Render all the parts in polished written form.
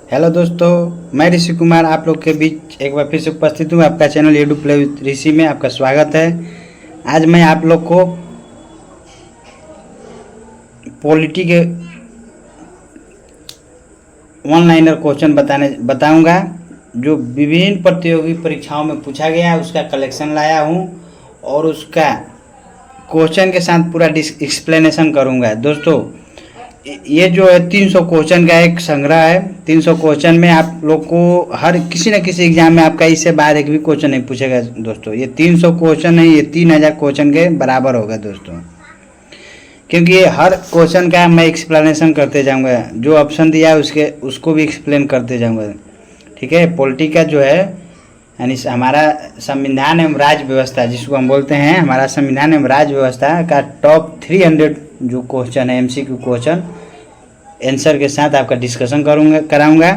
Hello दोस्तों, मैं ऋषि कुमार आप लोग के बीच एक बार फिर से उपस्थित हूँ। आपका चैनल यूट्यूब प्ले विद ऋषि में आपका स्वागत है। आज मैं आप लोग को पॉलिटी के वन लाइनर क्वेश्चन बताऊंगा जो विभिन्न प्रतियोगी परीक्षाओं में पूछा गया है। उसका कलेक्शन लाया हूँ और उसका क्वेश्चन के साथ पूरा एक्सप्लेनेशन करूँगा। दोस्तों, ये जो है 300 क्वेश्चन का एक संग्रह है। 300 क्वेश्चन में आप लोग को हर किसी न किसी एग्जाम में आपका इससे बाहर एक भी क्वेश्चन नहीं पूछेगा। दोस्तों, ये 300 क्वेश्चन नहीं, ये 3000 क्वेश्चन के बराबर होगा दोस्तों, क्योंकि ये हर क्वेश्चन का मैं एक्सप्लेनेशन करते जाऊंगा। जो ऑप्शन दिया है उसको भी एक्सप्लेन करते जाऊंगा। ठीक है। पॉलिटी का जो है यानी हमारा संविधान एवं राज्य व्यवस्था जिसको हम बोलते हैं, हमारा संविधान एवं राज्य व्यवस्था का टॉप 300 जो क्वेश्चन है MCQ क्वेश्चन आंसर के साथ आपका डिस्कशन कराऊंगा।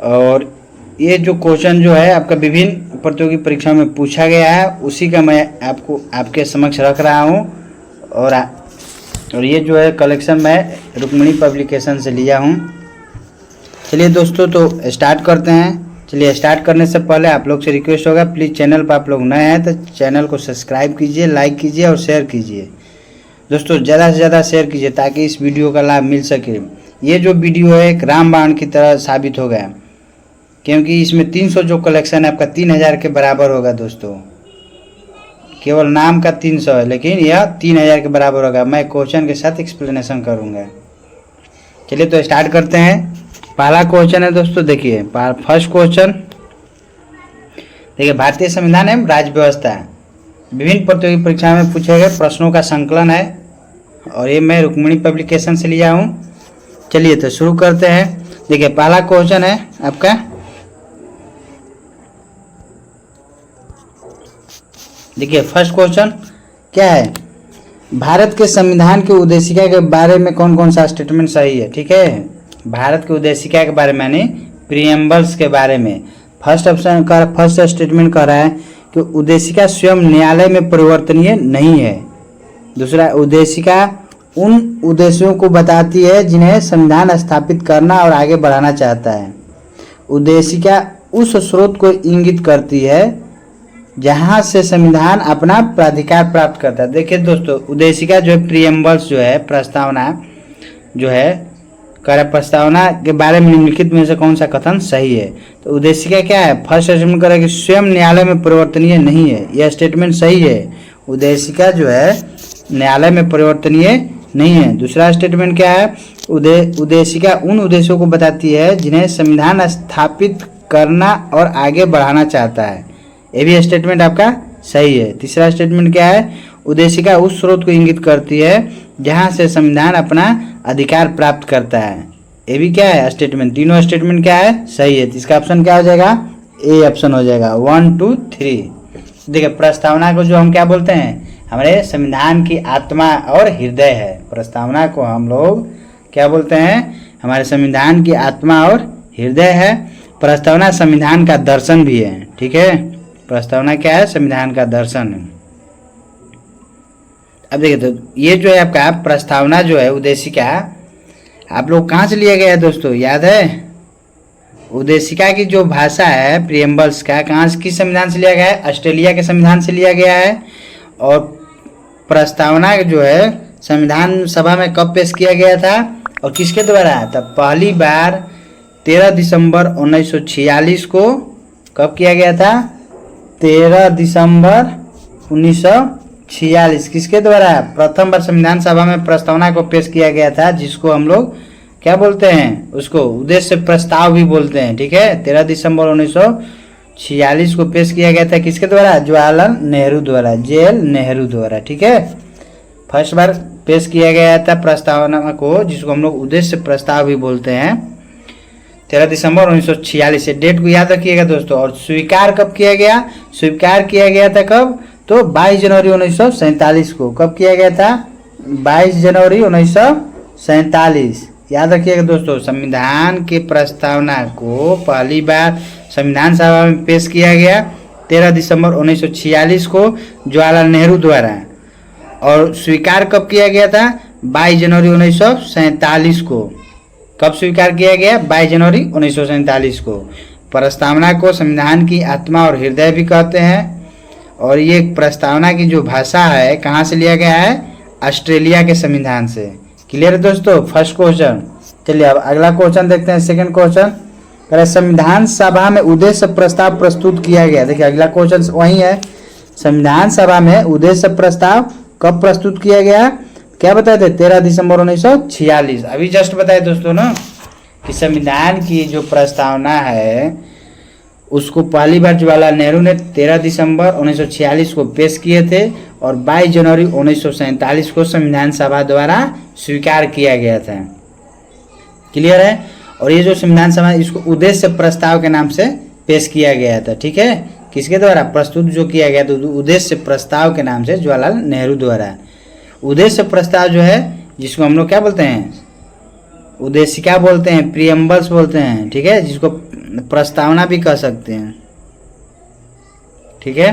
और ये जो क्वेश्चन जो है आपका विभिन्न प्रतियोगी परीक्षाओं में पूछा गया है, उसी का मैं आपको आपके समक्ष रख रहा हूँ। और ये जो है कलेक्शन मैं रुक्मिणी पब्लिकेशन से लिया हूँ। चलिए दोस्तों, तो स्टार्ट करते हैं। चलिए, स्टार्ट करने से पहले आप लोग से रिक्वेस्ट होगा, प्लीज़ चैनल पर आप लोग नए हैं तो चैनल को सब्सक्राइब कीजिए, लाइक कीजिए और शेयर कीजिए। दोस्तों, ज़्यादा से ज़्यादा शेयर कीजिए ताकि इस वीडियो का लाभ मिल सके। ये जो वीडियो है एक रामबाण की तरह साबित हो गया, क्योंकि इसमें 300 जो कलेक्शन है आपका 3000 के बराबर होगा। दोस्तों, केवल नाम का 300 है, लेकिन यह 3000 के बराबर होगा। मैं क्वेश्चन के साथ एक्सप्लेनेशन करूँगा। चलिए, तो स्टार्ट करते हैं। पहला क्वेश्चन है दोस्तों, देखिए फर्स्ट क्वेश्चन देखिए, भारतीय संविधान एवं राज्य व्यवस्था विभिन्न प्रतियोगी परीक्षा में पूछे गए प्रश्नों का संकलन है और ये मैं रुक्मिणी पब्लिकेशन से लिया हूँ। चलिए, तो शुरू करते हैं। देखिए, पहला क्वेश्चन है आपका, देखिए फर्स्ट क्वेश्चन क्या है, भारत के संविधान की उद्देशिका के बारे में कौन कौन सा स्टेटमेंट सही है। ठीक है, भारत की उद्देशिका के बारे में यानी प्रीएम्बल्स के बारे में फर्स्ट स्टेटमेंट कह रहा है कि उद्देशिका स्वयं न्यायालय में परिवर्तनीय नहीं है। दूसरा, उद्देशिका उन उद्देश्यों को बताती है जिन्हें संविधान स्थापित करना और आगे बढ़ाना चाहता है। उद्देशिका उस स्रोत को इंगित करती है जहां से संविधान अपना प्राधिकार प्राप्त करता है। देखिए दोस्तों, उद्देशिका जो है प्रीएम्बल्स जो है प्रस्तावना जो है प्रस्तावना के बारे में निम्नलिखित में से कौन सा कथन सही है। तो उद्देशिका क्या है, फर्स्ट स्टेटमेंट करें कि स्वयं न्यायालय में परिवर्तनीय नहीं है, यह स्टेटमेंट सही है। उद्देशिका जो है न्यायालय में परिवर्तनीय नहीं है। दूसरा स्टेटमेंट क्या है, उद्देशिका उन उद्देश्यों को बताती है जिन्हें संविधान स्थापित करना और आगे बढ़ाना चाहता है, ये भी स्टेटमेंट आपका सही है। तीसरा स्टेटमेंट क्या है, उद्देशिका उस स्रोत को इंगित करती है जहां से संविधान अपना अधिकार प्राप्त करता है, ये भी क्या है स्टेटमेंट। तीनों स्टेटमेंट क्या है, सही है। तो इसका ऑप्शन क्या हो जाएगा, ए ऑप्शन हो जाएगा। 1 2 3। देखिए, प्रस्तावना को जो हम क्या बोलते हैं, हमारे संविधान की आत्मा और हृदय है। प्रस्तावना को हम लोग क्या बोलते हैं, हमारे संविधान की आत्मा और हृदय है। प्रस्तावना संविधान का दर्शन भी है। ठीक है, प्रस्तावना क्या है, संविधान का दर्शन है। अब देखिए, तो ये जो है आपका प्रस्तावना जो है उद्देशिका आप लोग कहाँ से लिया गया है दोस्तों, याद है। उद्देशिका की जो भाषा है प्रीएम्बल्स का कहाँ से, किस संविधान से लिया गया है, ऑस्ट्रेलिया के संविधान से लिया गया है। और प्रस्तावना जो है संविधान सभा में कब पेश किया गया था और किसके द्वारा, तब पहली बार 13 दिसंबर 1946 को कब किया गया था, 13 दिसंबर 1946 किसके द्वारा प्रथम बार संविधान सभा में प्रस्तावना को पेश किया गया था, जिसको हम लोग क्या बोलते हैं, उसको उद्देश्य प्रस्ताव भी बोलते हैं। ठीक है, 13 दिसंबर 1946 को पेश किया गया था किसके द्वारा, जवाहरलाल नेहरू द्वारा, JL नेहरू द्वारा। ठीक है, फर्स्ट बार पेश किया गया था प्रस्तावना को, जिसको हम लोग उद्देश्य प्रस्ताव भी बोलते हैं, 13 दिसंबर 1946 से डेट को याद रखिएगा दोस्तों। और स्वीकार कब किया गया, स्वीकार किया गया था कब, तो 22 जनवरी 1947 को। कब किया गया था, 22 जनवरी 1947। याद रखिएगा दोस्तों, संविधान के प्रस्तावना को पहली बार संविधान सभा में पेश किया गया 13 दिसंबर 1946 को जवाहरलाल नेहरू द्वारा, और स्वीकार कब किया गया था, 22 जनवरी 1947 को। कब स्वीकार किया गया? 22 जनवरी 1947 को। प्रस्तावना को संविधान की आत्मा और हृदय भी कहते हैं। और ये प्रस्तावना की जो भाषा है कहाँ से लिया गया है? ऑस्ट्रेलिया के संविधान से। क्लियर है दोस्तों? First question. चलिए अब अगला क्वेश्चन देखते हैं। सेकंड क्वेश्चन कह रहे संविधान सभा में उद्देश्य प्रस्ताव प्रस्तुत किया गया। देखिए अगला क्वेश्चन वही है, संविधान सभा में उद्देश्य प्रस्ताव कब प्रस्तुत किया गया? क्या बताए थे? 13 दिसंबर 1946। अभी जस्ट बताए दोस्तों ना कि संविधान की जो प्रस्तावना है उसको पहली बार जवाहरलाल नेहरू ने 13 दिसंबर 1946 को पेश किए थे और 22 जनवरी 1947 को संविधान सभा द्वारा स्वीकार किया गया था। क्लियर है? और ये जो संविधान सभा इसको उद्देश्य प्रस्ताव के नाम से पेश किया गया था। ठीक है, किसके द्वारा प्रस्तुत जो किया गया तो उद्देश्य प्रस्ताव के नाम से जवाहरलाल नेहरू द्वारा। उद्देश्य प्रस्ताव जो है जिसको हम लोग क्या बोलते हैं? उद्देशिका बोलते हैं, प्रियम्बल्स बोलते हैं। ठीक है, जिसको प्रस्तावना भी कह सकते हैं। ठीक है,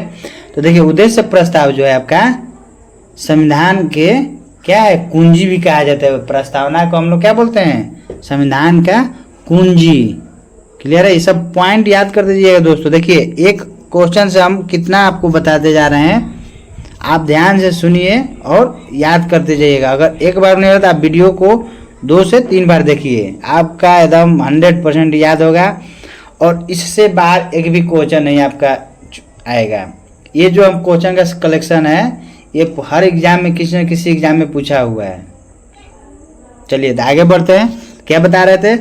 तो देखिए उद्देश्य प्रस्ताव जो है आपका संविधान के क्या है? कुंजी भी कहा जाता है। प्रस्तावना को हम लोग क्या बोलते हैं? संविधान का कुंजी। क्लियर है? ये सब पॉइंट याद कर दीजिएगा दोस्तों। देखिए एक क्वेश्चन से हम कितना आपको बताते जा रहे हैं, आप ध्यान से सुनिए और याद करते जाइएगा। अगर एक बार नहीं होता आप वीडियो को 2 से 3 बार देखिए, आपका एकदम 100% याद होगा और इससे बाहर एक भी क्वेश्चन नहीं आपका आएगा। ये जो हम क्वेश्चन का कलेक्शन है ये हर एग्जाम में किसी न किसी एग्जाम में पूछा हुआ है। चलिए आगे बढ़ते हैं। क्या बता रहे थे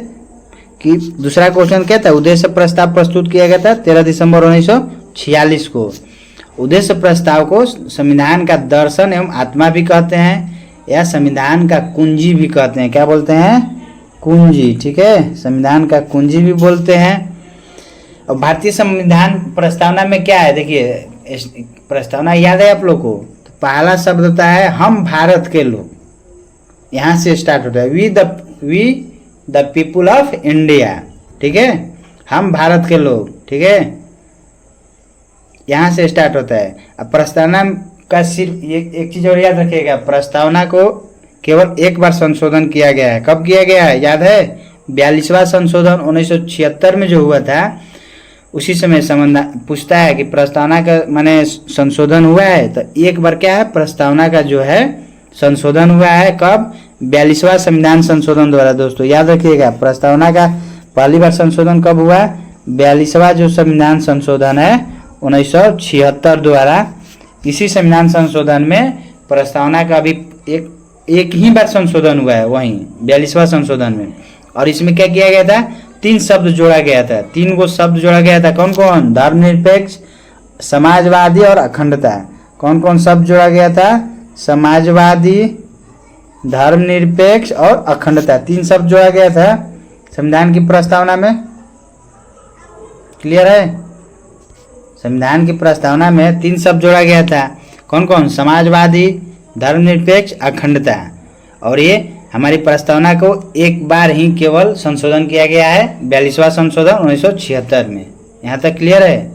कि दूसरा क्वेश्चन क्या था? उद्देश्य प्रस्ताव प्रस्तुत किया गया था 13 दिसंबर 1946 को। उद्देश्य प्रस्ताव को संविधान का दर्शन एवं आत्मा भी कहते हैं या संविधान का कुंजी भी कहते हैं। क्या बोलते हैं? कुंजी। ठीक है, संविधान का कुंजी भी बोलते हैं। और भारतीय संविधान प्रस्तावना में क्या है? देखिए प्रस्तावना याद है आप लोग को? तो पहला शब्द होता है हम भारत के लोग, यहाँ से स्टार्ट होता है we the people of India. ठीक है, हम भारत के लोग। ठीक है, यहाँ से स्टार्ट होता है। अब प्रस्तावना का सिर्फ एक चीज और याद रखिएगा, प्रस्तावना को केवल एक बार संशोधन किया गया है। कब किया गया है? याद है? 42वां संशोधन 1976 में जो हुआ था उसी समय संबंध पूछता है कि प्रस्तावना का माने संशोधन हुआ है। तो एक बार क्या है? प्रस्तावना का जो है संशोधन हुआ है। कब? 42वां संविधान संशोधन द्वारा। दोस्तों याद रखिएगा प्रस्तावना का पहली बार संशोधन कब हुआ? 42वां जो संविधान संशोधन है 1976 द्वारा। इसी संविधान संशोधन में प्रस्तावना का अभी एक ही बार संशोधन हुआ है, वहीं 42वां संशोधन में। और इसमें क्या किया गया था? 3 शब्द जोड़ा गया था। 3 गो शब्द जोड़ा गया था। कौन कौन? धर्मनिरपेक्ष, समाजवादी और अखंडता। कौन कौन शब्द जोड़ा गया था? समाजवादी, धर्मनिरपेक्ष और अखंडता। 3 शब्द जोड़ा गया था संविधान की प्रस्तावना में। क्लियर है? संविधान की प्रस्तावना में 3 शब्द जोड़ा गया था। कौन कौन? समाजवादी, धर्मनिरपेक्ष, अखंडता। और ये हमारी प्रस्तावना को एक बार ही केवल संशोधन किया गया है 42वां संशोधन 1976 में। यहाँ तक क्लियर है?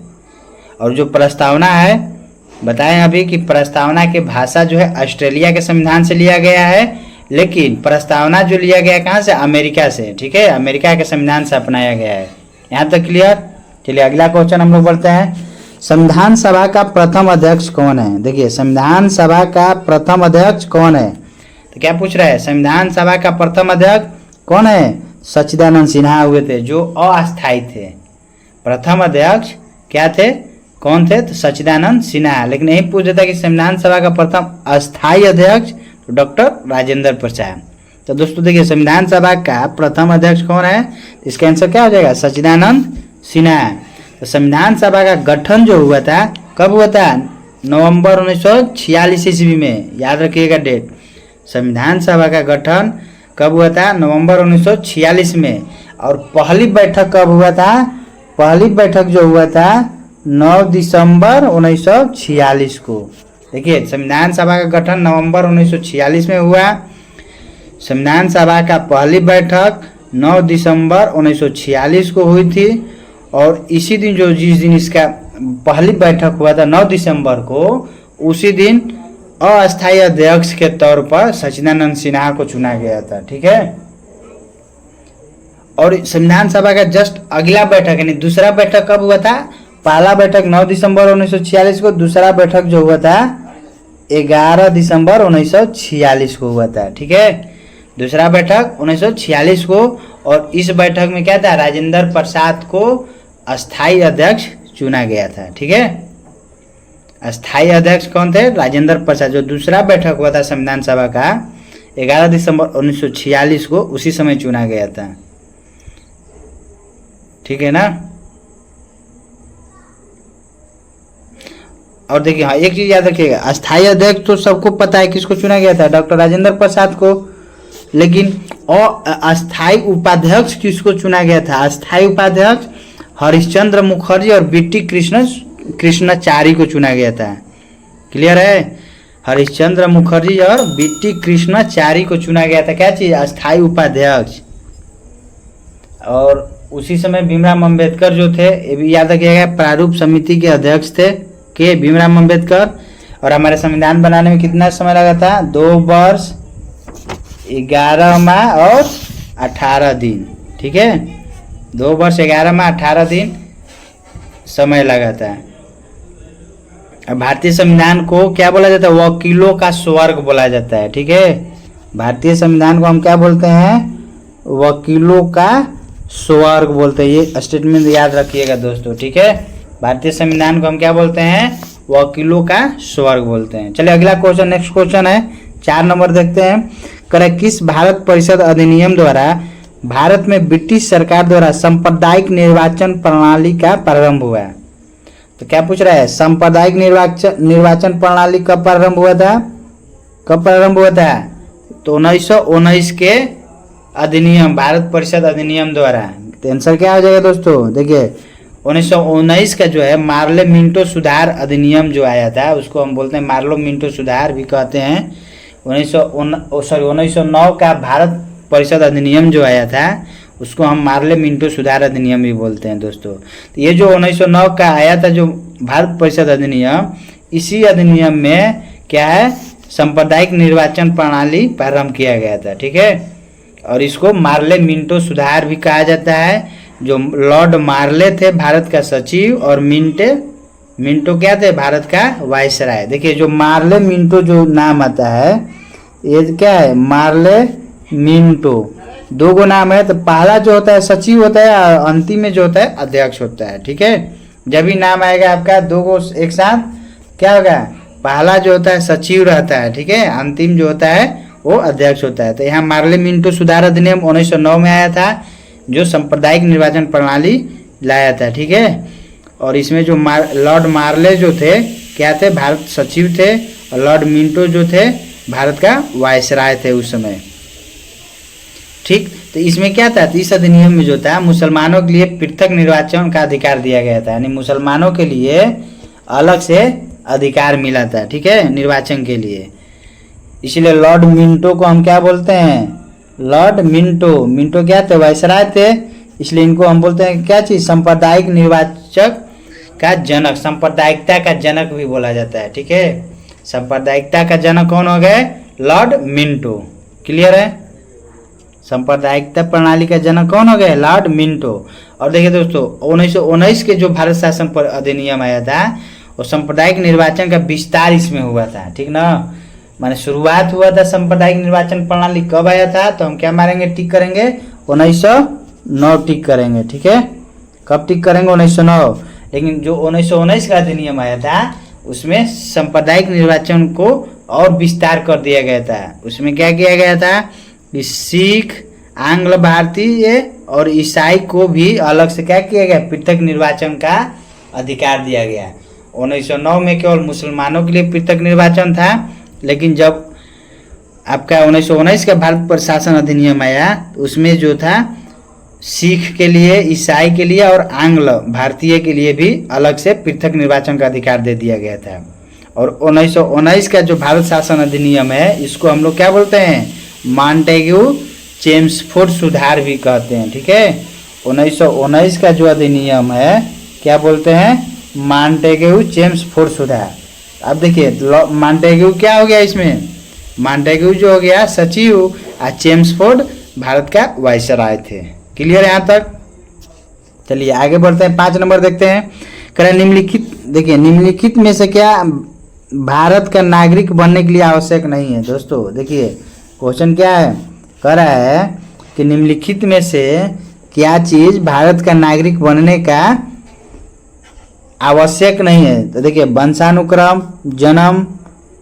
और जो प्रस्तावना है बताएं अभी कि प्रस्तावना की भाषा जो है ऑस्ट्रेलिया के संविधान से लिया गया है, लेकिन प्रस्तावना जो लिया गया कहाँ से? अमेरिका से। ठीक है, अमेरिका के संविधान से अपनाया गया है। यहाँ तक क्लियर? चलिए अगला क्वेश्चन हम लोग बढ़ते हैं। संविधान सभा का प्रथम अध्यक्ष कौन है? देखिए संविधान सभा का प्रथम अध्यक्ष कौन है? तो क्या पूछ रहा है? संविधान सभा का प्रथम अध्यक्ष कौन है? सच्चिदानंद सिन्हा हुए थे जो अस्थायी थे। प्रथम अध्यक्ष क्या थे? कौन थे? तो सच्चिदानंद सिन्हा। लेकिन यही पूछ देता कि संविधान सभा का प्रथम अस्थायी अध्यक्ष तो डॉक्टर राजेंद्र प्रसाद। तो दोस्तों देखिए संविधान सभा का प्रथम अध्यक्ष कौन है? इसका आंसर क्या हो जाएगा? सच्चिदानंद सिन्हा। तो संविधान सभा का गठन जो हुआ था कब हुआ था? नवंबर 1946 ईस्वी में। याद रखिएगा डेट। संविधान सभा का गठन कब हुआ था? नवंबर 1946 में। और पहली बैठक कब हुआ था? पहली बैठक जो हुआ था 9 दिसंबर 1946 को। देखिए संविधान सभा का गठन नवंबर 1946 में हुआ। संविधान सभा का पहली बैठक 9 दिसंबर 1946 को हुई थी। और इसी दिन जो जिस दिन इसका पहली बैठक हुआ था 9 दिसंबर को, उसी दिन अस्थायी अध्यक्ष के तौर पर सच्चिदानंद सिन्हा को चुना गया था। ठीक है, और संविधान सभा का जस्ट अगला बैठक यानी दूसरा बैठक कब हुआ था? पहला बैठक 9 दिसंबर 1946 को, दूसरा बैठक जो हुआ था 11 दिसंबर 1946 को हुआ था। ठीक है, दूसरा बैठक 1946 को। और इस बैठक में क्या था? राजेंद्र प्रसाद को अस्थाई अध्यक्ष चुना गया था। ठीक है, अस्थाई अध्यक्ष कौन थे? राजेंद्र प्रसाद। जो दूसरा बैठक हुआ था संविधान सभा का 11 दिसंबर 1946 को, उसी समय चुना गया था। ठीक है ना। और देखिए हाँ, एक चीज याद रखिएगा, अस्थाई अध्यक्ष तो सबको पता है किसको चुना गया था? डॉक्टर राजेंद्र प्रसाद को। लेकिन और अस्थाई उपाध्यक्ष किसको चुना गया था? अस्थाई उपाध्यक्ष हरिश्चंद्र मुखर्जी और बीटी कृष्णाचारी को चुना गया था। क्लियर है? हरिश्चंद्र मुखर्जी और बीटी कृष्णाचारी को चुना गया था। क्या चीज? अस्थाई उपाध्यक्ष। और उसी समय भीमराव अंबेडकर जो थे, ये भी याद रखिएगा, प्रारूप समिति के अध्यक्ष थे के भीमराव अंबेडकर। और हमारे संविधान बनाने में कितना समय लगा था? 2 वर्ष 11 माह और 18 दिन। ठीक है, 2 वर्ष 11 माह 18 दिन समय लगा था। भारतीय संविधान को क्या बोला जाता है? वकीलों का स्वर्ग बोला जाता है। ठीक है, भारतीय संविधान को हम क्या बोलते हैं? वकीलों का स्वर्ग बोलते हैं। ये स्टेटमेंट याद रखिएगा दोस्तों। ठीक है, भारतीय संविधान को हम क्या बोलते हैं? वकीलों का स्वर्ग बोलते हैं। चलिए अगला क्वेश्चन, नेक्स्ट क्वेश्चन है 4 नंबर देखते हैं। करे किस भारत परिषद अधिनियम द्वारा भारत में ब्रिटिश सरकार द्वारा सांप्रदायिक निर्वाचन प्रणाली का प्रारंभ हुआ? तो क्या पूछ रहा है? सांप्रदायिक निर्वाचन प्रणाली कब प्रारंभ हुआ था? कब प्रारंभ हुआ था? तो 1919 के अधिनियम, भारत परिषद अधिनियम द्वारा। तो आंसर क्या हो जाएगा दोस्तों? देखिए 1919 का जो है मार्ले मिंटो सुधार अधिनियम जो आया था, उसको हम बोलते हैं मार्लो मिंटो सुधार भी कहते हैं। 1909 का भारत परिषद अधिनियम जो आया था, उसको हम मार्ले मिंटो सुधार अधिनियम भी बोलते हैं दोस्तों। तो ये जो 1909 का आया था जो भारत परिषद अधिनियम, इसी अधिनियम में क्या है? सांप्रदायिक निर्वाचन प्रणाली प्रारंभ किया गया था। ठीक है, और इसको मार्ले मिंटो सुधार भी कहा जाता है। जो लॉर्ड मार्ले थे भारत का सचिव, और मिंटो क्या थे? भारत का वायसराय। देखिए जो मार्ले मिंटो जो नाम आता है, ये क्या है? मार्ले मिंटो, 2 गो नाम है। तो पहला जो होता है सचिव होता है, और अंतिम में जो होता है अध्यक्ष होता है। ठीक है, जब भी नाम आएगा आपका 2 गो एक साथ, क्या होगा? पहला जो होता है सचिव रहता है। ठीक है, अंतिम जो होता है वो अध्यक्ष होता है। तो यहाँ मार्ले मिंटो सुधार अधिनियम 1909 में आया था, जो सांप्रदायिक निर्वाचन प्रणाली लाया था। ठीक है, और इसमें जो लॉर्ड मार्ले जो थे क्या थे? भारत सचिव थे, और लॉर्ड मिंटो जो थे भारत का वायसराय थे उस समय। ठीक, तो इसमें क्या था? तो इस अधिनियम में जो था मुसलमानों के लिए पृथक निर्वाचन का अधिकार दिया गया था, यानी मुसलमानों के लिए अलग से अधिकार मिला था। ठीक है, निर्वाचन के लिए। इसलिए लॉर्ड मिंटो को हम क्या बोलते हैं? Lord Minto. मिंटो क्या थे? वायसराय थे, इसलिए इनको हम बोलते हैं क्या चीज? सांप्रदायिक निर्वाचक का जनक, सांप्रदायिकता का जनक भी बोला जाता है। ठीक है, सांप्रदायिकता का जनक कौन हो गए? Lord Minto. क्लियर है? सांप्रदायिकता प्रणाली का जनक कौन हो गए? Lord Minto. और देखिए दोस्तों 1919 के जो भारत शासन पर अधिनियम आया था, वो सांप्रदायिक निर्वाचन का विस्तार इसमें हुआ था। ठीक ना, माने शुरुआत हुआ था सांप्रदायिक निर्वाचन प्रणाली कब आया था? तो हम क्या मारेंगे? टिक करेंगे 1909 टिक करेंगे। ठीक है, कब टिक करेंगे? 1909। लेकिन जो 1919 का अधिनियम आया था, उसमें सांप्रदायिक निर्वाचन को और विस्तार कर दिया गया था। उसमें क्या किया गया था कि सिख, आंग्ल भारतीय और ईसाई को भी अलग से क्या किया गया? पृथक निर्वाचन का अधिकार दिया गया। 1909 में केवल मुसलमानों के लिए पृथक निर्वाचन था, लेकिन जब आपका 1919 का भारत प्रशासन अधिनियम आया, तो उसमें जो था सिख के लिए, ईसाई के लिए और आंग्ल भारतीय के लिए भी अलग से पृथक निर्वाचन का अधिकार दे दिया गया था। और 1919 का जो भारत शासन अधिनियम है, इसको हम लोग क्या बोलते हैं? मॉन्टेग्यू चेम्सफोर्ड सुधार भी कहते हैं। ठीक है, 1919 का जो अधिनियम है क्या बोलते हैं? मॉन्टेग्यू चेम्सफोर्ड सुधार। अब देखिए मॉन्टेग्यू क्या हो गया इसमें? मॉन्टेग्यू जो हो गया सचिव, और चेम्सफोर्ड भारत का वायसराय थे। क्लियर है यहाँ तक? चलिए आगे बढ़ते हैं, 5 नंबर देखते हैं। कह रहा है निम्नलिखित, देखिए निम्नलिखित में से क्या भारत का नागरिक बनने के लिए आवश्यक नहीं है। दोस्तों देखिए क्वेश्चन क्या है, कह रहा है कि निम्नलिखित में से क्या चीज भारत का नागरिक बनने का आवश्यक नहीं है। तो देखिए वंशानुक्रम, जन्म,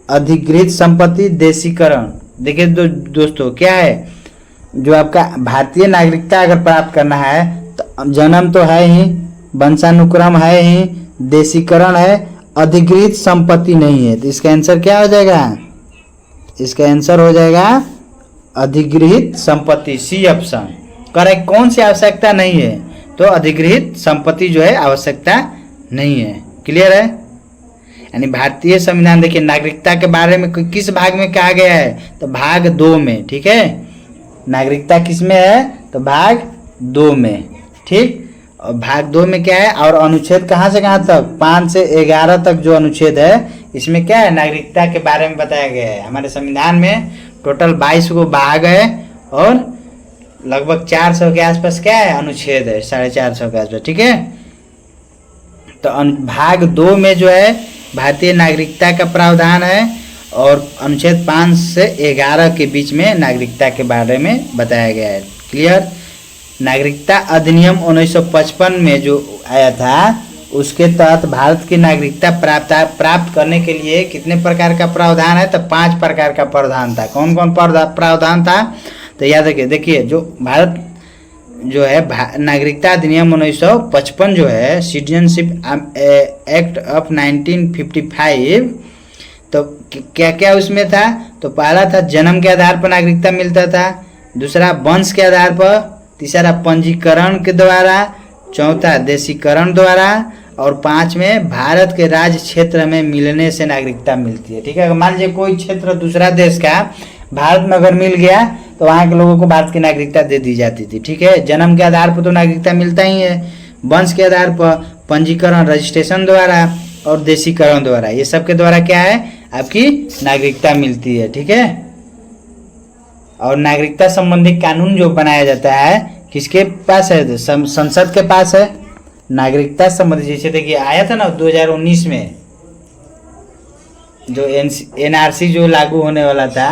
अधिकृत संपत्ति, देशीकरण। देखिए दोस्तों क्या है, जो आपका भारतीय नागरिकता अगर प्राप्त करना है तो जन्म तो है ही, वंशानुक्रम है ही, देशीकरण है, अधिकृत संपत्ति नहीं है। तो इसका आंसर क्या हो जाएगा? इसका आंसर हो जाएगा अधिकृत संपत्ति, सी ऑप्शन। करेक्ट। कौन सी आवश्यकता नहीं है? तो अधिकृत संपत्ति जो है आवश्यकता नहीं है। क्लियर है? यानी भारतीय संविधान देखिए नागरिकता के बारे में किस भाग में कहा गया है? तो भाग 2 में। ठीक है, नागरिकता किस में है? तो भाग 2 में। ठीक, और भाग 2 में क्या है? और अनुच्छेद कहाँ से कहाँ तक? 5 से 11 तक जो अनुच्छेद है इसमें क्या है? नागरिकता के बारे में बताया गया है। हमारे संविधान में टोटल 22 को भाग है और लगभग 400 के आसपास क्या है? अनुच्छेद है, 450 के आसपास। ठीक है, तो भाग 2 में जो है भारतीय नागरिकता का प्रावधान है और अनुच्छेद 5 से 11 के बीच में नागरिकता के बारे में बताया गया है। क्लियर? नागरिकता अधिनियम 1955 में जो आया था उसके तहत भारत की नागरिकता प्राप्त करने के लिए कितने प्रकार का प्रावधान है? तो 5 प्रकार का प्रावधान था। कौन कौन प्रावधान था? तो याद रखिए, देखिए जो भारत जो है नागरिकता अधिनियम 1955 जो है सिटीजनशिप एक्ट ऑफ 1955, तो क्या क्या उसमें था? तो पहला था जन्म के आधार पर नागरिकता मिलता था, दूसरा वंश के आधार पर, तीसरा पंजीकरण के द्वारा, चौथा देशीकरण द्वारा और 5 में भारत के राज्य क्षेत्र में मिलने से नागरिकता मिलती है। ठीक है, मान लीजिए कोई क्षेत्र दूसरा देश का भारत में अगर मिल गया तो वहाँ के लोगों को भारत की नागरिकता दे दी जाती थी। ठीक है, जन्म के आधार पर तो नागरिकता मिलता ही है, वंश के आधार पर, पंजीकरण रजिस्ट्रेशन द्वारा और देशीकरण द्वारा, ये सब के द्वारा क्या है? आपकी नागरिकता मिलती है। ठीक है, और नागरिकता संबंधी कानून जो बनाया जाता है किसके पास है? संसद के पास है। नागरिकता संबंधी जैसे देखिए आया था ना 2019 में जो एनआरसी जो लागू होने वाला था,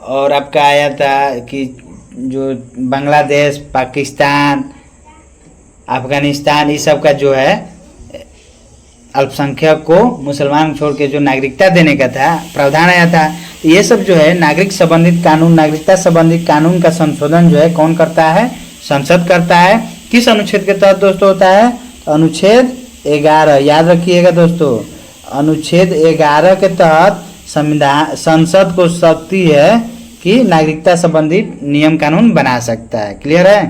और आपका आया था कि जो बांग्लादेश, पाकिस्तान, अफगानिस्तान, इस सब का जो है अल्पसंख्यक को मुसलमान छोड़ के जो नागरिकता देने का था प्रावधान आया था। तो ये सब जो है नागरिक संबंधित कानून, नागरिकता संबंधित कानून का संशोधन जो है कौन करता है? संसद करता है। किस अनुच्छेद के तहत दोस्तों होता है? अनुच्छेद 11। याद रखिएगा दोस्तों, अनुच्छेद 11 के तहत संसद को शक्ति है कि नागरिकता संबंधित नियम कानून बना सकता है। क्लियर है?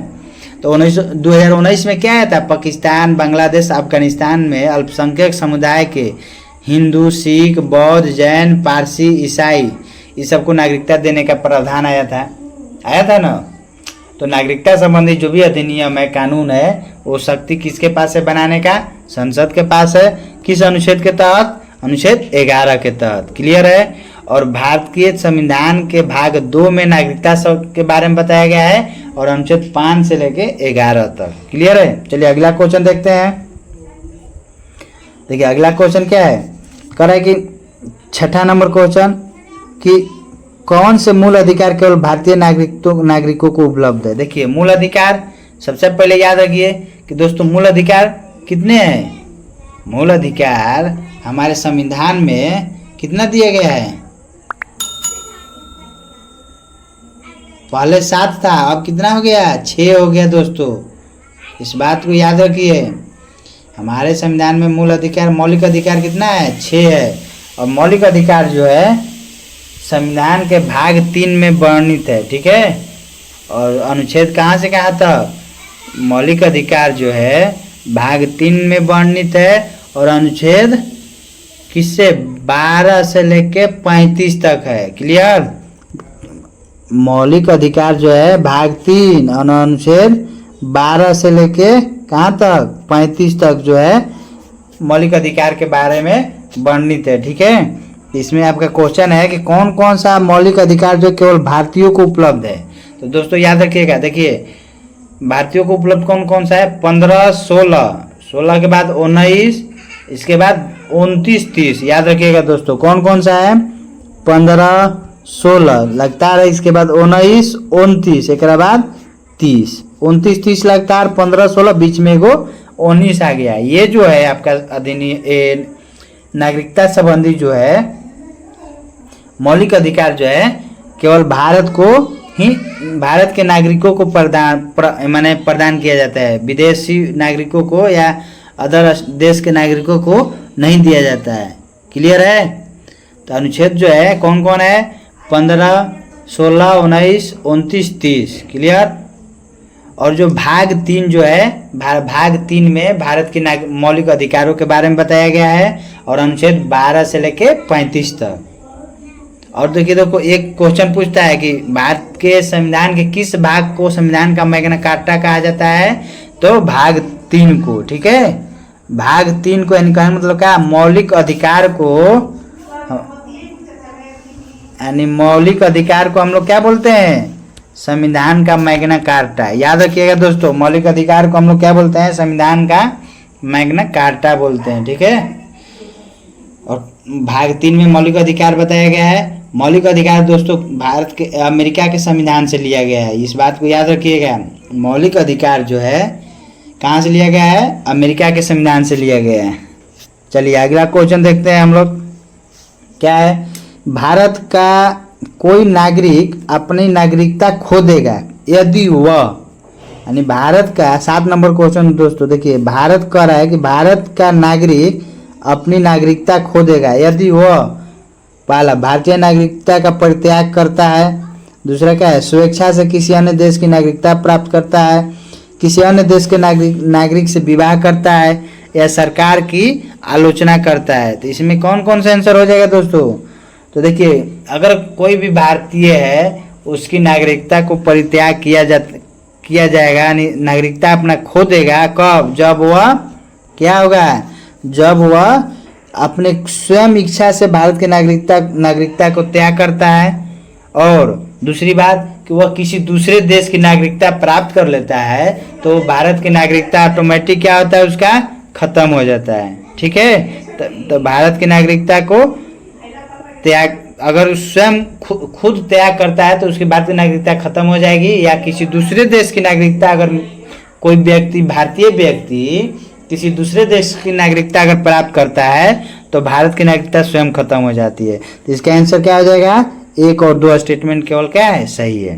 तो 2019 में क्या आया था? पाकिस्तान, बांग्लादेश, अफगानिस्तान में अल्पसंख्यक समुदाय के हिंदू, सिख, बौद्ध, जैन, पारसी, ईसाई, इस सबको नागरिकता देने का प्रावधान आया था ना। तो नागरिकता संबंधी जो भी अधिनियम है, कानून है, वो शक्ति किसके पास है बनाने का? संसद के पास है। किस अनुच्छेद के तहत? अनुच्छेद 11 के तहत। क्लियर है? और भारतीय संविधान के भाग 2 में नागरिकता के बारे में बताया गया है और अनुच्छेद 5 से लेके 11 तक। क्लियर है? चलिए अगला क्वेश्चन देखते हैं। देखिए अगला क्वेश्चन क्या है? कह रहा है कि 6ठा नंबर क्वेश्चन कि कौन से मूल अधिकार केवल भारतीय नागरिकों को उपलब्ध है। देखिए मूल अधिकार सबसे पहले याद रखिए कि दोस्तों मूल अधिकार कितने हैं? मूल अधिकार हमारे संविधान में कितना दिया गया है? पहले 7 था, अब कितना हो गया? 6 हो गया दोस्तों। इस बात को याद रखिए, हमारे संविधान में मूल अधिकार, मौलिक अधिकार कितना है? 6 है। और मौलिक अधिकार जो है संविधान के भाग 3 में वर्णित है। ठीक है, और अनुच्छेद कहाँ से कहाँ तक? मौलिक अधिकार जो है भाग 3 में वर्णित है और अनुच्छेद किससे? 12 से लेके 35 तक है। क्लियर? मौलिक अधिकार जो है भाग 3 और अनुच्छेद 12 से लेके कहाँ तक? 35 तक जो है मौलिक अधिकार के बारे में वर्णित है। ठीक है, इसमें आपका क्वेश्चन है कि कौन कौन सा मौलिक अधिकार जो केवल भारतीयों को उपलब्ध है। तो दोस्तों याद रखिएगा, देखिए भारतीयों को उपलब्ध कौन कौन सा है, 15, 16, 16 के बाद 19, इसके बाद 29, 30। याद रखिएगा दोस्तों कौन कौन सा है, 15, 16 लगातार है, इसके बाद 19, 29, एक बाद 30, 29, 30 लगातार, 15, 16, बीच में एगो 19 आ गया। ये जो है आपका अधिनियम नागरिकता संबंधी जो है मौलिक अधिकार जो है केवल भारत को ही, भारत के नागरिकों को प्रदान किया जाता है, विदेशी नागरिकों को या अदर देश के नागरिकों को नहीं दिया जाता है। क्लियर है? तो अनुच्छेद जो है कौन कौन है, 15, 16, 19, 29, 30। क्लियर? और जो भाग 3 जो है, भाग 3 में भारत के मौलिक अधिकारों के बारे में बताया गया है, और अनुच्छेद 12 से लेके 35 तक। और देखिए देखो एक क्वेश्चन पूछता है कि भारत के संविधान के किस भाग को संविधान का मैग्ना कार्टा कहा जाता है, तो भाग 3 को। ठीक है, भाग 3 को, यानी कहने मतलब क्या, मौलिक अधिकार को, यानी मौलिक अधिकार को हम लोग क्या बोलते हैं, संविधान का मैग्ना कार्टा। याद रखिएगा दोस्तों, मौलिक अधिकार को हम लोग क्या बोलते हैं, संविधान का मैग्ना कार्टा बोलते हैं। ठीक है, और भाग 3 में मौलिक अधिकार बताया गया है। मौलिक अधिकार दोस्तों भारत के, अमेरिका के संविधान से लिया गया है, इस बात को याद रखिएगा। मौलिक अधिकार जो है कहाँ से लिया गया है, अमेरिका के संविधान से लिया गया है। चलिए अगला क्वेश्चन देखते हैं हम लोग, क्या है, भारत का कोई नागरिक अपनी नागरिकता खो देगा यदि वह, यानी भारत का 7 नंबर क्वेश्चन दोस्तों, देखिए भारत कह रहा है कि भारत का नागरिक अपनी नागरिकता खो देगा यदि वह, पहला भारतीय नागरिकता का परित्याग करता है, दूसरा क्या है, स्वेच्छा से किसी अन्य देश की नागरिकता प्राप्त करता है, किसी अन्य देश के नागरिक से विवाह करता है, या सरकार की आलोचना करता है। तो इसमें कौन कौन सा आंसर हो जाएगा दोस्तों, तो देखिए अगर कोई भी भारतीय है उसकी नागरिकता को परित्याग किया जाएगा, यानी नागरिकता अपना खो देगा, कब, जब वह क्या होगा, जब वह अपने स्वयं इच्छा से भारत के नागरिकता को त्याग करता है, और दूसरी बात कि वह किसी दूसरे देश की नागरिकता प्राप्त कर लेता है, तो भारत की नागरिकता ऑटोमेटिक क्या होता है, उसका खत्म हो जाता है। ठीक है, तो भारत की नागरिकता को त्याग, अगर स्वयं खुद त्याग करता है तो उसकी भारतीय नागरिकता खत्म हो जाएगी, या किसी दूसरे देश की नागरिकता, अगर कोई व्यक्ति, भारतीय व्यक्ति किसी दूसरे देश की नागरिकता अगर प्राप्त करता है तो भारत की नागरिकता स्वयं खत्म हो जाती है। तो इसका आंसर क्या हो जाएगा, 1 और 2 स्टेटमेंट केवल क्या है, सही है।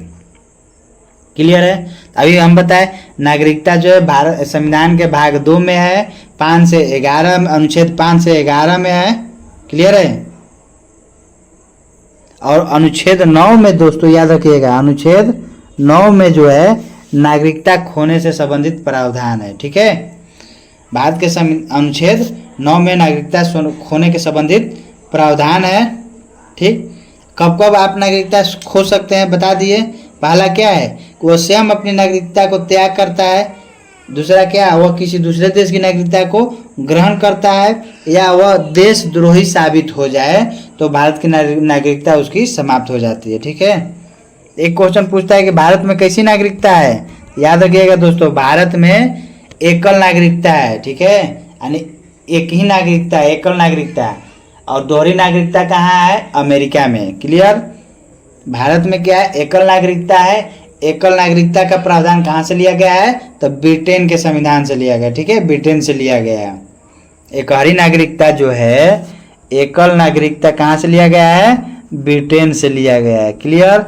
क्लियर है? अभी हम बताएं नागरिकता जो है भारत संविधान के भाग 2 में है, 5 से 11, अनुच्छेद 5 से 11 में है। क्लियर है? और अनुच्छेद 9 में दोस्तों याद रखिएगा, अनुच्छेद 9 में जो है नागरिकता खोने से संबंधित प्रावधान है। ठीक है, भारत के अनुच्छेद 9 में नागरिकता खोने के संबंधित प्रावधान है। ठीक, कब कब आप नागरिकता खो सकते हैं बता दिए। पहला क्या है, वह स्वयं अपनी नागरिकता को त्याग करता है, दूसरा क्या, वह किसी दूसरे देश की नागरिकता को ग्रहण करता है, या वह देशद्रोही साबित हो जाए तो भारत की नागरिकता उसकी समाप्त हो जाती है। ठीक है, एक क्वेश्चन पूछता है कि भारत में कैसी नागरिकता है। याद रखिएगा दोस्तों, भारत में एकल नागरिकता है। ठीक है, यानी एक ही नागरिकता है, एकल नागरिकता। और दोहरी नागरिकता कहाँ है, अमेरिका में। क्लियर? भारत में क्या है, एकल नागरिकता है। एकल नागरिकता का प्रावधान कहाँ से लिया गया है, तो ब्रिटेन के संविधान से लिया गया। ठीक है, ब्रिटेन से लिया गया है। एकहरी नागरिकता जो है, एकल नागरिकता कहाँ से लिया गया है, ब्रिटेन से लिया गया है। क्लियर?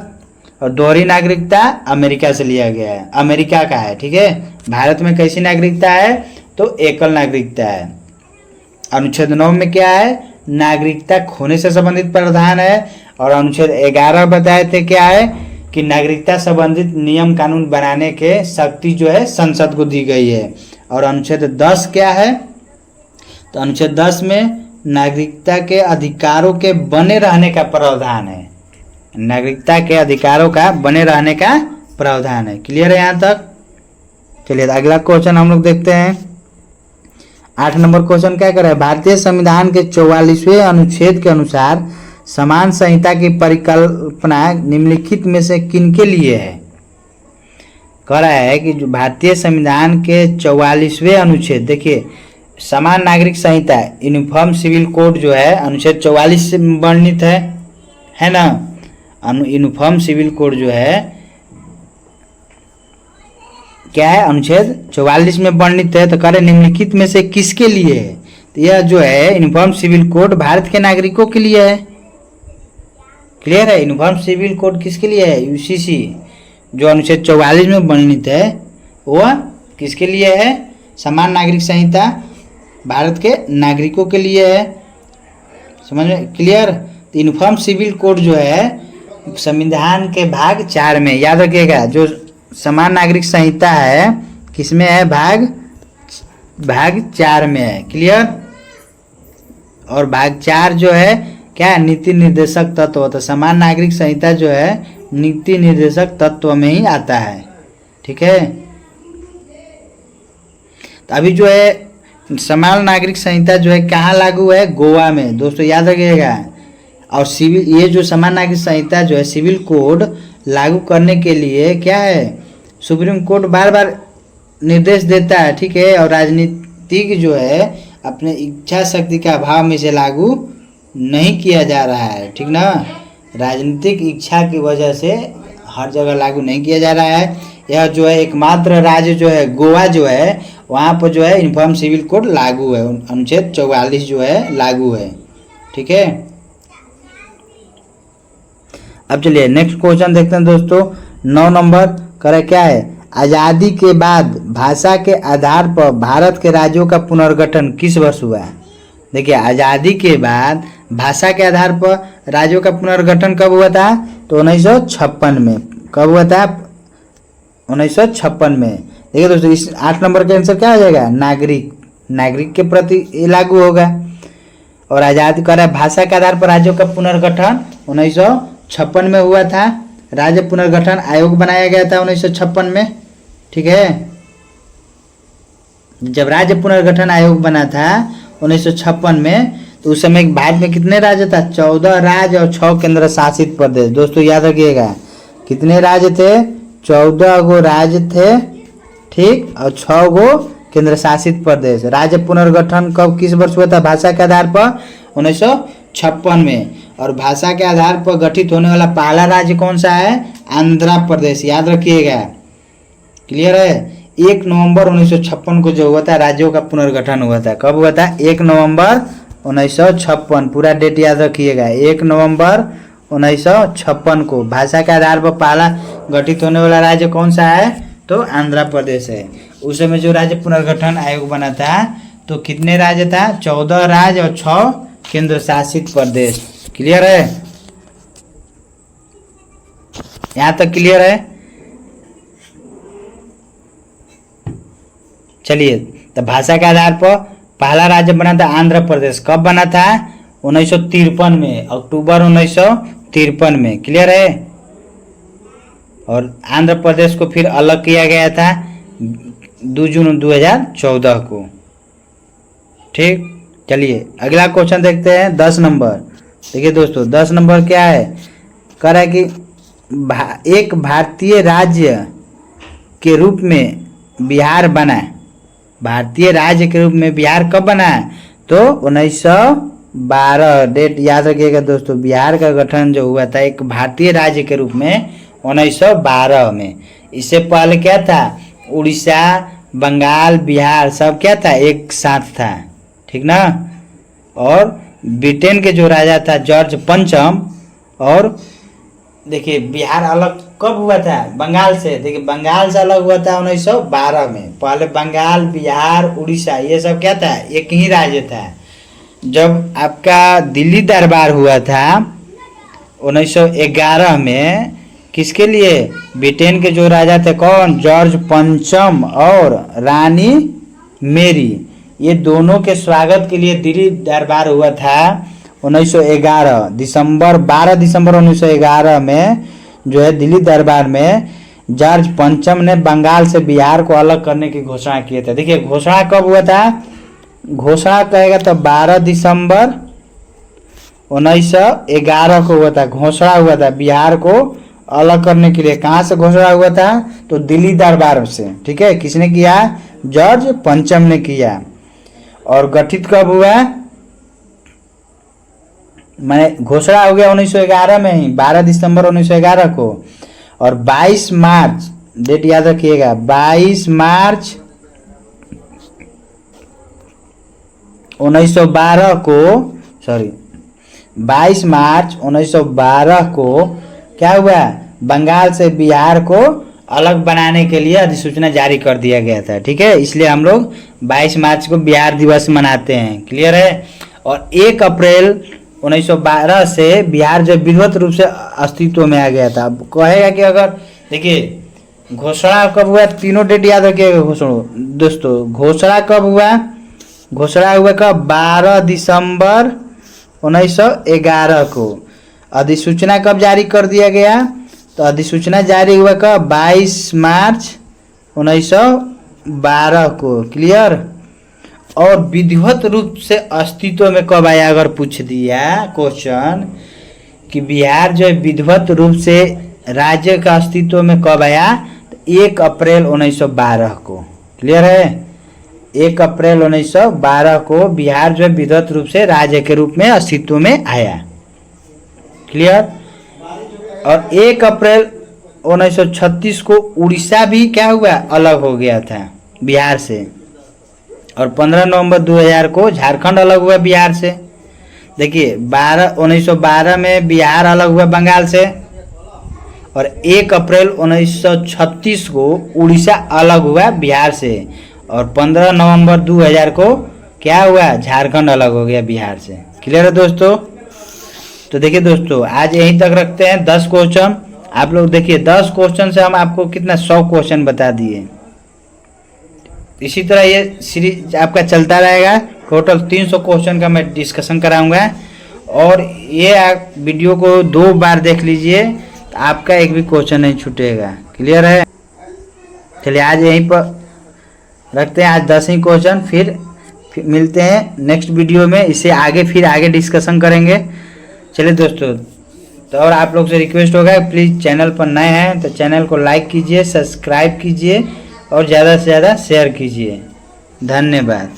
और दोहरी नागरिकता अमेरिका से लिया गया है, अमेरिका का है। ठीक है, भारत में कैसी नागरिकता है, तो एकल नागरिकता है। अनुच्छेद 9 में क्या है, नागरिकता खोने से संबंधित प्रावधान है। और अनुच्छेद 11 बताए थे क्या है, कि नागरिकता संबंधित नियम कानून बनाने के शक्ति जो है संसद को दी गई है। और अनुच्छेद 10 क्या है, तो अनुच्छेद 10 में नागरिकता के अधिकारों के बने रहने का प्रावधान है। नागरिकता के अधिकारों का बने रहने का प्रावधान है। क्लियर है यहाँ तक? चलिए अगला क्वेश्चन हम लोग देखते हैं। 8 नंबर क्वेश्चन क्या कर रहा है, भारतीय संविधान के 44वें अनुच्छेद के अनुसार समान संहिता की परिकल्पना निम्नलिखित में से किनके लिए है। कह रहा है कि जो भारतीय संविधान के 44वें अनुच्छेद, देखिए समान नागरिक संहिता यूनिफॉर्म सिविल कोड जो है अनुच्छेद 44 से वर्णित है ना। यूनिफॉर्म सिविल कोड जो है क्या है, अनुच्छेद 44 में वर्णित है। तो कह रहे निम्नलिखित में से किसके लिए है, तो यह जो है यूनिफॉर्म सिविल कोड भारत के नागरिकों के लिए है। क्लियर है, यूनिफॉर्म सिविल कोड किसके लिए है, यूसीसी जो अनुच्छेद 44 में वर्णित है वह किसके लिए है, समान नागरिक संहिता भारत के नागरिकों के लिए है। समझ में क्लियर। तो यूनिफॉर्म सिविल कोड जो है संविधान के भाग 4 में, याद रखिएगा जो समान नागरिक संहिता है किसमें है, भाग 4 में है। क्लियर। और भाग 4 जो है क्या, नीति निर्देशक तत्व। तो समान नागरिक संहिता जो है नीति निर्देशक तत्व में ही आता है। ठीक है। तो अभी जो है समान नागरिक संहिता जो है कहाँ लागू है, गोवा में, दोस्तों याद रखिएगा। और सिविल, ये जो समान नागरिक संहिता जो है सिविल कोड लागू करने के लिए क्या है, सुप्रीम कोर्ट बार बार निर्देश देता है। ठीक है। और राजनीतिक जो है अपने इच्छा शक्ति के अभाव में से लागू नहीं किया जा रहा है। ठीक ना, राजनीतिक इच्छा की वजह से हर जगह लागू नहीं किया जा रहा है। यह जो है एकमात्र राज्य जो है गोवा जो है वहाँ पर जो है यूनिफॉर्म सिविल कोड लागू है, अनुच्छेद 44 जो है लागू है। ठीक है। अब चलिए नेक्स्ट क्वेश्चन देखते हैं दोस्तों। 9 नंबर करे क्या है, आज़ादी के बाद भाषा के आधार पर भारत के राज्यों का पुनर्गठन किस वर्ष हुआ है। देखिए आज़ादी के बाद भाषा के आधार पर राज्यों का पुनर्गठन कब हुआ था, तो 1956 में। कब हुआ था, 1956 में। देखिए दोस्तों इस 8 नंबर का आंसर क्या हो जाएगा, नागरिक के प्रति लागू होगा। और आज़ादी का भाषा के आधार पर राज्यों का पुनर्गठन 1956 में हुआ था। राज्य पुनर्गठन आयोग बनाया गया था 1956 में। ठीक है। जब राज्य पुनर्गठन आयोग बना था 1956 में, तो उस समय भारत में कितने राज्य था, 14 राज्य और 6 केंद्र शासित प्रदेश। दोस्तों याद रखिएगा कितने राज्य थे, 14 गो राज्य थे। ठीक। और 6 गो केंद्र शासित प्रदेश। राज्य पुनर्गठन कब किस वर्ष हुआ था, भाषा के आधार पर 1956 में। और भाषा के आधार पर गठित होने वाला पहला राज्य कौन सा है, आंध्र प्रदेश। याद रखिएगा। क्लियर है। 1 नवंबर 1956 को जो हुआ था राज्यों का पुनर्गठन हुआ था। कब हुआ था, 1 नवंबर 1956। पूरा डेट याद रखिएगा, 1 नवंबर 1956 को भाषा के आधार पर पहला गठित होने वाला राज्य कौन सा है, तो आंध्र प्रदेश है। उस समय जो राज्य पुनर्गठन आयोग बना था तो कितने राज्य था, 14 राज्य और 6 केंद्र शासित प्रदेश। क्लियर है, यहां तक क्लियर है। चलिए, तो भाषा के आधार पर पहला राज्य बना था आंध्र प्रदेश। कब बना था, 1953 में, अक्टूबर 1953 में। क्लियर है। और आंध्र प्रदेश को फिर अलग किया गया था 2 जून 2014 को। ठीक। चलिए अगला क्वेश्चन देखते हैं, 10 नंबर। देखिए दोस्तों 10 नंबर क्या है, कह रहा है कि एक भारतीय राज्य के रूप में बिहार बना। भारतीय राज्य के रूप में बिहार कब बना, तो 1912। डेट याद रखिएगा दोस्तों। बिहार का गठन जो हुआ था एक भारतीय राज्य के रूप में 1912 में। इससे पहले क्या था, उड़ीसा, बंगाल, बिहार सब क्या था, एक साथ था। ठीक ना। और ब्रिटेन के जो राजा था जॉर्ज पंचम। और देखिए बिहार अलग कब हुआ था, बंगाल से। देखिए बंगाल से अलग हुआ था 1912 में। पहले बंगाल, बिहार, उड़ीसा ये सब क्या था, एक ही राज्य था। जब आपका दिल्ली दरबार हुआ था 1911 में, किसके लिए, ब्रिटेन के जो राजा थे कौन, जॉर्ज पंचम और रानी मेरी, ये दोनों के स्वागत के लिए दिल्ली दरबार हुआ था 1911 दिसंबर 12 दिसंबर 1911 में। जो है दिल्ली दरबार में जॉर्ज पंचम ने बंगाल से बिहार को अलग करने की घोषणा की थी। देखिए घोषणा कब हुआ था, घोषणा कहेगा तो 12 दिसंबर 1911 को हुआ था। घोषणा हुआ था बिहार को अलग करने के लिए। कहाँ से घोषणा हुआ था, तो दिल्ली दरबार से, ठीक है। किसने किया? जॉर्ज पंचम ने किया। और गठित कब हुआ? मैंने घोषणा हो गया 1911 में ही, 12 दिसंबर 1911 को। और 22 मार्च, डेट याद रखिएगा, 22 मार्च 1912 को, सॉरी 22 मार्च 1912 को क्या हुआ? बंगाल से बिहार को अलग बनाने के लिए अधिसूचना जारी कर दिया गया था, ठीक है। इसलिए हम लोग 22 मार्च को बिहार दिवस मनाते हैं, क्लियर है। और 1 अप्रैल 1912 से बिहार जो विधिवत रूप से अस्तित्व में आ गया था। अब कहेगा कि अगर देखिए घोषणा कब हुआ, तीनों डेट याद रखिएगा दोस्तों। घोषणा कब हुआ? घोषणा हुआ कब? 12 दिसंबर 1911 को। अधिसूचना कब जारी कर दिया गया? तो अधिसूचना जारी हुआ कब? 22 मार्च 1912 को, क्लियर। और विधिवत रूप से अस्तित्व में कब आया? अगर पूछ दिया क्वेश्चन कि बिहार जो है विधिवत रूप से राज्य का अस्तित्व में कब आया, तो 1 अप्रैल 1912 को, क्लियर है। 1 अप्रैल 1912 को बिहार जो है विधिवत रूप से राज्य के रूप में अस्तित्व में आया, क्लियर। और 1 अप्रैल 1936 को उड़ीसा भी क्या हुआ? अलग हो गया था बिहार से। और 15 नवंबर 2000 को झारखंड अलग हुआ बिहार से। देखिए 1912 में बिहार अलग हुआ बंगाल से। और 1 अप्रैल 1936 को उड़ीसा अलग हुआ बिहार से। और 15 नवंबर 2000 को क्या हुआ? झारखंड अलग हो गया बिहार से, क्लियर है दोस्तों। तो देखिए दोस्तों आज यहीं तक रखते हैं। 10 क्वेश्चन आप लोग देखिए, 10 क्वेश्चन से हम आपको कितना 100 क्वेश्चन बता दिए। इसी तरह ये सीरीज आपका चलता रहेगा। टोटल 300 क्वेश्चन का मैं डिस्कशन कराऊंगा। और ये आप वीडियो को 2 बार देख लीजिए, तो आपका एक भी क्वेश्चन नहीं छूटेगा, क्लियर है। चलिए आज यहीं पर रखते हैं, आज 10 ही क्वेश्चन। फिर मिलते हैं नेक्स्ट वीडियो में, इससे आगे फिर आगे डिस्कशन करेंगे। चलिए दोस्तों, तो और आप लोग से रिक्वेस्ट होगा प्लीज़ चैनल पर नए हैं तो चैनल को लाइक कीजिए, सब्सक्राइब कीजिए और ज़्यादा से ज़्यादा शेयर कीजिए। धन्यवाद।